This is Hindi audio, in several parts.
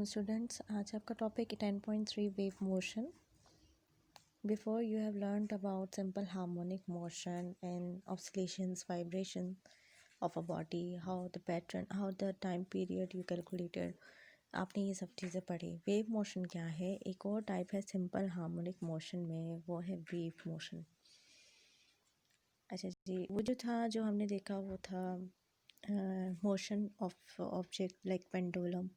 स्टूडेंट्स, आज आपका topic 10.3 wave motion. Before you have learned about simple harmonic motion and oscillations, vibration of a body, how the pattern, how the time period you calculated. आपने ये सब चीज़ें पढ़ी. वेव मोशन क्या है? एक और टाइप है सिंपल हार्मोनिक मोशन में, वो है वेव मोशन. अच्छा जी, वो जो था, जो हमने देखा वो था motion of object like pendulum,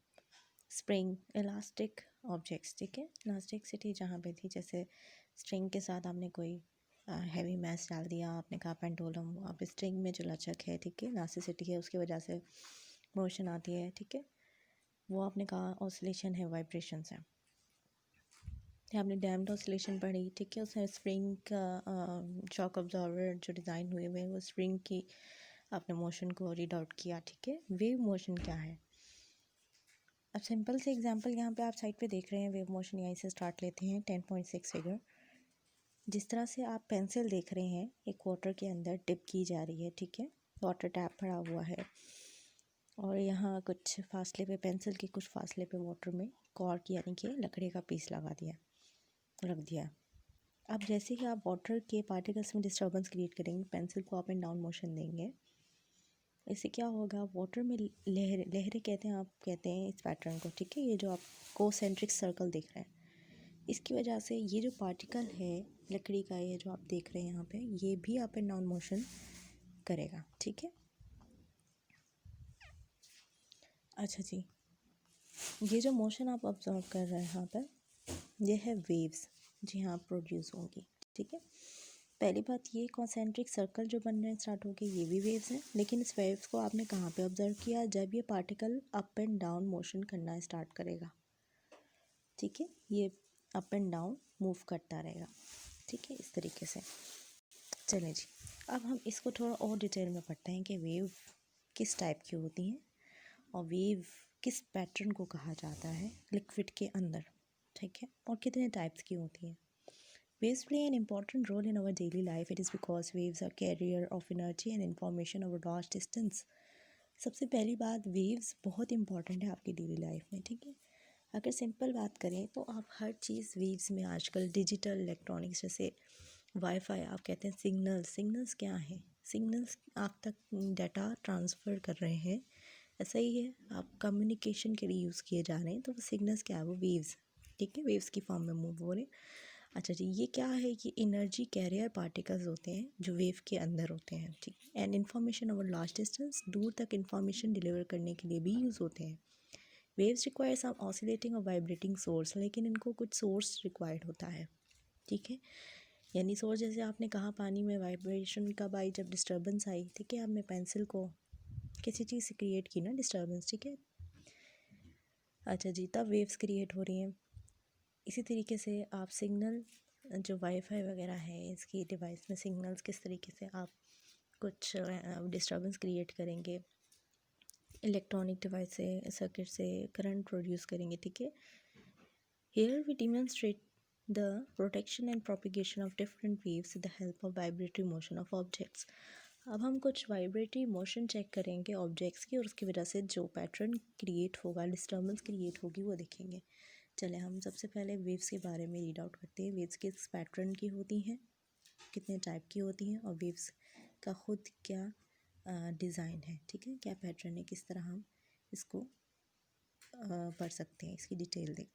spring, elastic objects. ठीक है, इलास्टिसिटी जहाँ पे थी, जैसे स्ट्रिंग के साथ आपने कोई हैवी मैस डाल दिया, आपने कहा पेंडुलम. आप स्ट्रिंग में जो लचक है, ठीक है, इलास्टिसिटी है, उसकी वजह से मोशन आती है. ठीक है, वो आपने कहा ऑसिलेशन है, वाइब्रेशंस है. आपने डैम्ड ऑसिलेशन पढ़ी. ठीक है, उसमें स्प्रिंग का शॉक ऑब्जॉर्वर जो डिज़ाइन हुए हुए, वो स्प्रिंग की आपने मोशन को रीड आउट किया. ठीक है, वेव मोशन क्या है? अब सिंपल से एग्जांपल यहाँ पे आप साइड पे देख रहे हैं. वेव मोशन यहीं से स्टार्ट लेते हैं. 10.6 फिगर, जिस तरह से आप पेंसिल देख रहे हैं, एक वाटर के अंदर डिप की जा रही है. ठीक है, वाटर टैप पड़ा हुआ है और यहाँ कुछ फासले पे, पेंसिल के कुछ फासले पे वाटर में कॉर्क यानी कि लकड़ी का पीस लगा दिया, रख दिया. अब जैसे ही आप वाटर के पार्टिकल्स में डिस्टर्बेंस क्रिएट करेंगे, पेंसिल को अप एंड डाउन मोशन देंगे, इससे क्या होगा? वाटर में लहरें कहते हैं, आप कहते हैं इस पैटर्न को. ठीक है, ये जो आप कोसेंट्रिक सर्कल देख रहे हैं, इसकी वजह से ये जो पार्टिकल है लकड़ी का, ये जो आप देख रहे हैं यहाँ पे, ये भी अप एंड डाउन मोशन करेगा. ठीक है, अच्छा जी, ये जो मोशन आप ऑब्जर्व कर रहे हैं यहाँ पर, ये है वेव्स. जी हाँ, प्रोड्यूस होंगी. ठीक है, पहली बात, ये कॉन्सेंट्रिक सर्कल जो बनने स्टार्ट हो गए, ये भी वेव्स हैं. लेकिन इस वेव्स को आपने कहाँ पे ऑब्जर्व किया? जब ये particle up and down motion करना स्टार्ट करेगा. ठीक है, ये अप एंड डाउन मूव करता रहेगा. ठीक है, इस तरीके से. चलें जी, अब हम इसको थोड़ा और डिटेल में पढ़ते हैं कि वेव किस टाइप की होती हैं और वेव किस पैटर्न को कहा जाता है लिक्विड के अंदर. ठीक है, और कितने टाइप्स की होती हैं. Waves play an important role in our daily life. It is because waves are carrier of energy and information over large distance. सबसे पहली बात, वेव्स बहुत इंपॉर्टेंट है आपकी डेली लाइफ में. ठीक है, अगर सिंपल बात करें तो आप हर चीज़ वेव्स में, आजकल डिजिटल इलेक्ट्रॉनिक्स जैसे वाईफाई, आप कहते हैं सिग्नल्स क्या है? सिग्नल्स आप तक डाटा ट्रांसफ़र कर रहे हैं, ऐसा ही है. आप कम्युनिकेशन के लिए यूज़ किए जा रहे हैं, तो वो सिग्नल्स क्या है? वो वेव्स. ठीक है, वेव्स की फॉर्म में मूव हो रहे हैं. अच्छा जी, ये क्या है? कि एनर्जी कैरियर पार्टिकल्स होते हैं जो वेव के अंदर होते हैं. ठीक, and information over large distance, दूर तक इन्फॉर्मेशन डिलीवर करने के लिए भी यूज़ होते हैं. वेव्स रिक्वायर सम ऑसिलेटिंग और वाइब्रेटिंग सोर्स, लेकिन इनको कुछ सोर्स रिक्वायर्ड होता है. ठीक है, यानी सोर्स, जैसे आपने कहा पानी में वाइब्रेशन कब आई? जब डिस्टर्बेंस आई. ठीक है, अब मैं पेंसिल को किसी चीज़ से क्रिएट की ना डिस्टर्बेंस. ठीक है, अच्छा जी, तब वेव्स क्रिएट हो रही हैं. इसी तरीके से आप सिग्नल, जो वाईफाई वगैरह है, इसकी डिवाइस में सिग्नल्स किस तरीके से आप कुछ डिस्टर्बेंस क्रिएट करेंगे, इलेक्ट्रॉनिक डिवाइस से, सर्किट से करंट प्रोड्यूस करेंगे. ठीक है, here we demonstrate the protection and propagation of different waves with the help of vibratory motion of objects. अब हम कुछ वाइब्रेटरी मोशन चेक करेंगे ऑब्जेक्ट्स की, और उसकी वजह से जो पैटर्न क्रिएट होगा, डिस्टर्बेंस क्रिएट होगी, वो देखेंगे. चले, हम सबसे पहले वेव्स के बारे में रीड आउट करते हैं. वेव्स किस पैटर्न की होती हैं, कितने टाइप की होती हैं, और वेव्स का खुद क्या डिज़ाइन है. ठीक है, क्या पैटर्न है, किस तरह हम इसको पढ़ सकते हैं, इसकी डिटेल देख.